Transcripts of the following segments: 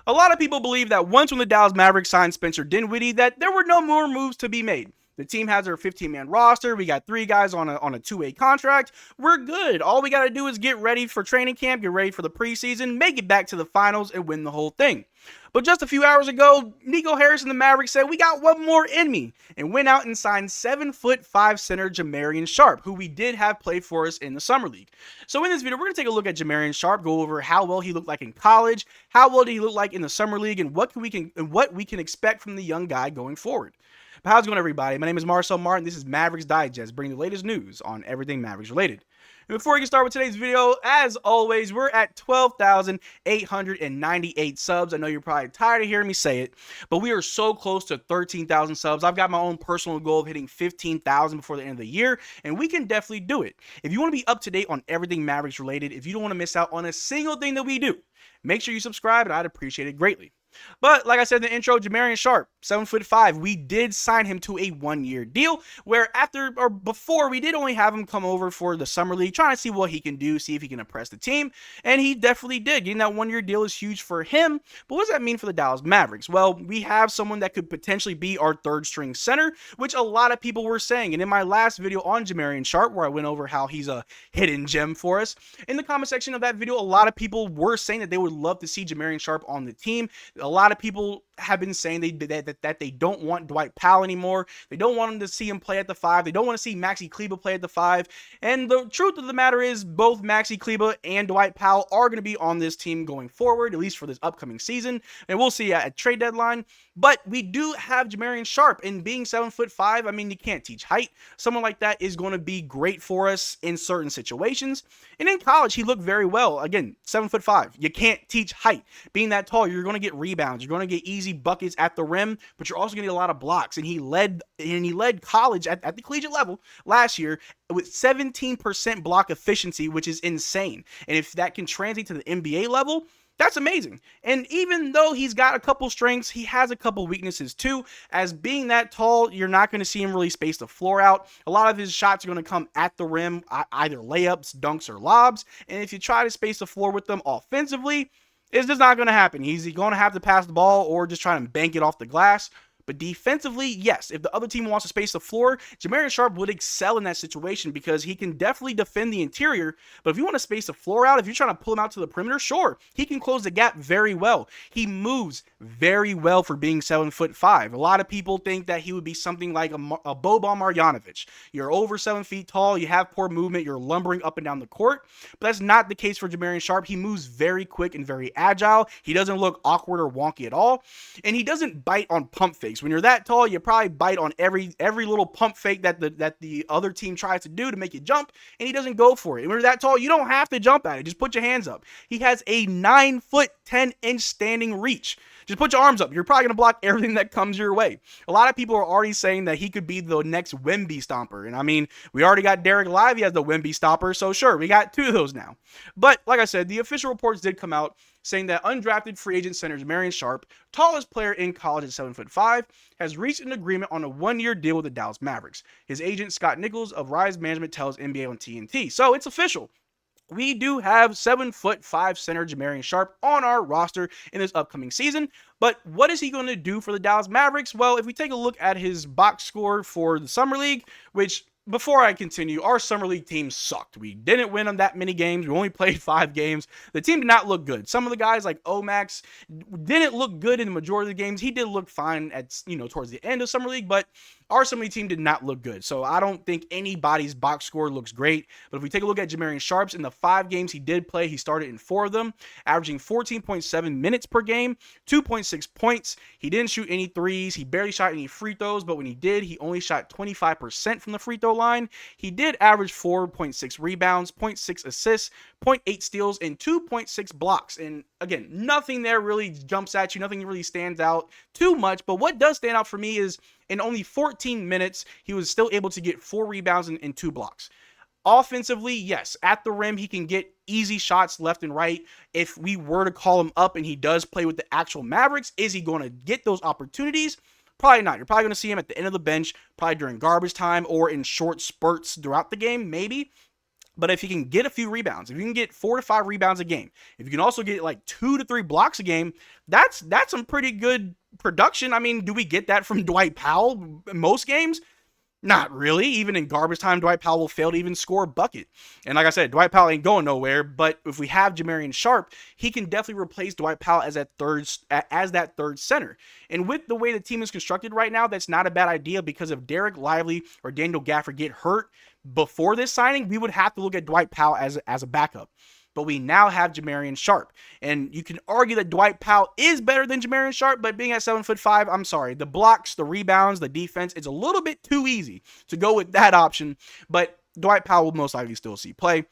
A lot of people believe that once when the Dallas Mavericks signed Spencer Dinwiddie, that there were no more moves to be made. The team has their 15-man roster. We got 3 guys on a two-way contract. We're good. All we got to do is get ready for training camp, get ready for the preseason, make it back to the finals, and win the whole thing. But just a few hours ago, Nico Harris and the Mavericks said, we got one more in me, and went out and signed 7'5" center Jamarion Sharp, who we did have play for us in the Summer League. So in this video, we're going to take a look at Jamarion Sharp, go over how well he looked like in college, how well did he look like in the Summer League, and what we can expect from the young guy going forward. But how's it going, everybody? My name is Marcel Martin. This is Mavs Digest, bringing the latest news on everything Mavericks related. And before we get started with today's video, as always, we're at 12,898 subs. I know you're probably tired of hearing me say it, but we are so close to 13,000 subs. I've got my own personal goal of hitting 15,000 before the end of the year, and we can definitely do it. If you want to be up to date on everything Mavericks related, if you don't want to miss out on a single thing that we do, make sure you subscribe, and I'd appreciate it greatly. But like I said in the intro, Jamarion Sharp, 7'5", we did sign him to a 1-year deal, where before we did only have him come over for the Summer League, trying to see what he can do, see if he can impress the team, and he definitely did. Getting that 1-year deal is huge for him, but what does that mean for the Dallas Mavericks? Well, we have someone that could potentially be our third-string center, which a lot of people were saying, and in my last video on Jamarion Sharp, where I went over how he's a hidden gem for us, in the comment section of that video, a lot of people were saying that they would love to see Jamarion Sharp on the team. A lot of people have been saying that they don't want Dwight Powell anymore. They don't want him to see him play at the 5. They don't want to see Maxi Kleber play at the 5. And the truth of the matter is both Maxi Kleber and Dwight Powell are going to be on this team going forward, at least for this upcoming season. And we'll see at trade deadline. But we do have Jamarion Sharp, and being 7'5", I mean, you can't teach height. Someone like that is going to be great for us in certain situations. And in college, he looked very well. Again, 7'5". You can't teach height. Being that tall, you're going to get rebounds. You're going to get easy buckets at the rim, but you're also going to get a lot of blocks. And he led college at the collegiate level last year with 17% block efficiency, which is insane. And if that can translate to the NBA level, that's amazing. And even though he's got a couple strengths, he has a couple weaknesses too. As being that tall, you're not going to see him really space the floor out. A lot of his shots are going to come at the rim, either layups, dunks, or lobs. And if you try to space the floor with them offensively, it's just not going to happen. He's going to have to pass the ball or just try and bank it off the glass. But defensively, yes, if the other team wants to space the floor, Jamarion Sharp would excel in that situation because he can definitely defend the interior. But if you want to space the floor out, if you're trying to pull him out to the perimeter, sure, he can close the gap very well. He moves very well for being 7'5". A lot of people think that he would be something like a Boban Marjanovic. You're over 7 feet tall, you have poor movement, you're lumbering up and down the court. But that's not the case for Jamarion Sharp. He moves very quick and very agile. He doesn't look awkward or wonky at all. And he doesn't bite on pump fakes. When you're that tall, you probably bite on every little pump fake that the other team tries to do to make you jump, and he doesn't go for it. And when you're that tall, you don't have to jump at it. Just put your hands up. He has a 9-foot, 10-inch standing reach. Just put your arms up. You're probably going to block everything that comes your way. A lot of people are already saying that he could be the next Wemby stomper. And I mean, we already got Derrick Lively as the Wemby stopper, so sure, we got 2 of those now. But like I said, the official reports did come out saying that undrafted free agent center Jamarion Sharp, tallest player in college at 7'5", has reached an agreement on a 1-year deal with the Dallas Mavericks. His agent, Scott Nichols of Rise Management, tells NBA on TNT. So it's official. We do have 7'5" center Jamarion Sharp on our roster in this upcoming season. But what is he going to do for the Dallas Mavericks? Well, if we take a look at his box score for the Summer League, which, before I continue, our Summer League team sucked. We didn't win them that many games. We only played 5 games. The team did not look good. Some of the guys like Omax didn't look good in the majority of the games. He did look fine at, towards the end of Summer League, but our Summer League team did not look good. So I don't think anybody's box score looks great. But if we take a look at Jamarion Sharp's, in the 5 games he did play, he started in 4 of them, averaging 14.7 minutes per game, 2.6 points. He didn't shoot any threes. He barely shot any free throws, but when he did, he only shot 25% from the free throw line. He did average 4.6 rebounds, 0.6 assists, 0.8 steals, and 2.6 blocks. And again, nothing there really jumps at you. Nothing really stands out too much. But what does stand out for me is in only 14 minutes, he was still able to get 4 rebounds and 2 blocks. Offensively, yes, at the rim, he can get easy shots left and right. If we were to call him up and he does play with the actual Mavericks, is he going to get those opportunities? Probably not. You're probably going to see him at the end of the bench, probably during garbage time or in short spurts throughout the game, maybe. But if he can get a few rebounds, if you can get 4 to 5 rebounds a game, if you can also get like 2 to 3 blocks a game, that's some pretty good production. I mean, do we get that from Dwight Powell in most games? Not really. Even in garbage time, Dwight Powell will fail to even score a bucket. And like I said, Dwight Powell ain't going nowhere. But if we have Jamarion Sharp, he can definitely replace Dwight Powell as that third center. And with the way the team is constructed right now, that's not a bad idea, because if Derrick Lively or Daniel Gafford get hurt before this signing, we would have to look at Dwight Powell as a backup. But we now have Jamarion Sharp. And you can argue that Dwight Powell is better than Jamarion Sharp, but being at 7'5", I'm sorry. The blocks, the rebounds, the defense, it's a little bit too easy to go with that option. But Dwight Powell will most likely still see play.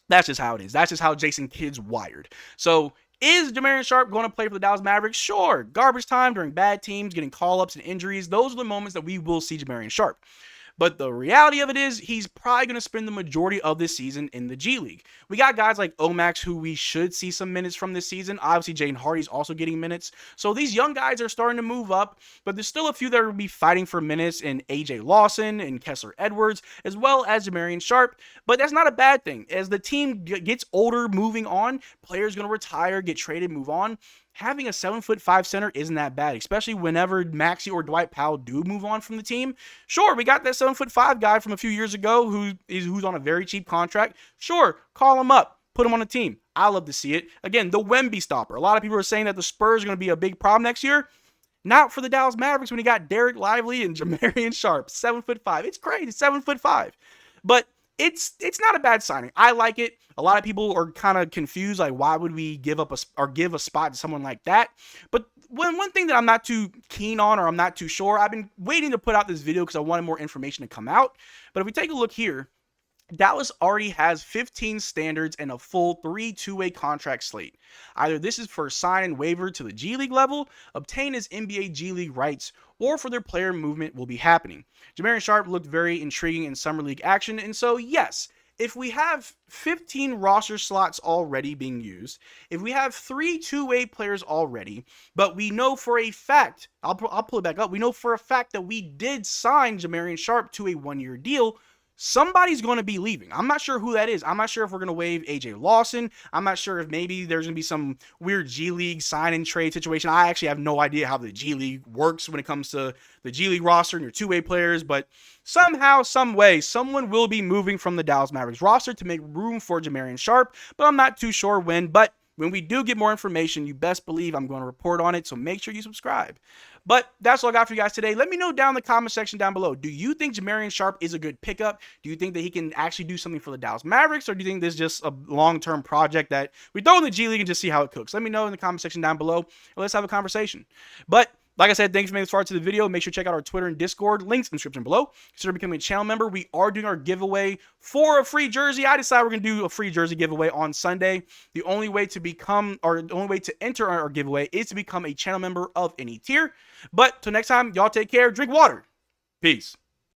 That's just how it is. That's just how Jason Kidd's wired. So is Jamarion Sharp going to play for the Dallas Mavericks? Sure. Garbage time during bad teams, getting call-ups and injuries. Those are the moments that we will see Jamarion Sharp. But the reality of it is he's probably going to spend the majority of this season in the G League. We got guys like Omax who we should see some minutes from this season. Obviously, Jaden Hardy's also getting minutes. So these young guys are starting to move up, but there's still a few that will be fighting for minutes in AJ Lawson and Kessler Edwards, as well as Jamarion Sharp. But that's not a bad thing. As the team gets older, moving on, players going to retire, get traded, move on. Having a 7'5" center isn't that bad, especially whenever Maxey or Dwight Powell do move on from the team. Sure, we got that 7'5" guy from a few years ago who's on a very cheap contract. Sure, call him up, put him on the team. I love to see it. Again, the Wemby stopper. A lot of people are saying that the Spurs are going to be a big problem next year. Not for the Dallas Mavericks when you got Derrick Lively and Jamarion Sharp, 7'5". It's crazy, 7'5". But it's not a bad signing. I like it. A lot of people are kind of confused, like why would we give a spot to someone like that? But one thing that I'm not too keen on, or I'm not too sure, I've been waiting to put out this video because I wanted more information to come out. But if we take a look here, Dallas already has 15 standards and a full 3 two-way contract slate. Either this is for sign and waiver to the G League level, obtain his NBA G League rights, or for their player movement will be happening. Jamarion Sharp looked very intriguing in Summer League action, and so yes, if we have 15 roster slots already being used, if we have 3 two-way players already, but we know for a fact, I'll pull it back up, we know for a fact that we did sign Jamarion Sharp to a 1-year deal, somebody's going to be leaving. I'm not sure who that is. I'm not sure if we're going to waive AJ Lawson. I'm not sure if maybe there's going to be some weird G League sign and trade situation. I actually have no idea how the G League works when it comes to the G League roster and your two-way players, but somehow, some way, someone will be moving from the Dallas Mavericks roster to make room for Jamarion Sharp, but I'm not too sure when. But when we do get more information, you best believe I'm going to report on it, so make sure you subscribe. But that's all I got for you guys today. Let me know down in the comment section down below. Do you think Jamarion Sharp is a good pickup? Do you think that he can actually do something for the Dallas Mavericks? Or do you think this is just a long-term project that we throw in the G League and just see how it cooks? Let me know in the comment section down below, and let's have a conversation. But like I said, thanks for making this far to the video. Make sure to check out our Twitter and Discord. Links in the description below. Consider becoming a channel member. We are doing our giveaway for a free jersey. I decided we're going to do a free jersey giveaway on Sunday. The only way to enter our giveaway is to become a channel member of any tier. But till next time, y'all take care. Drink water. Peace.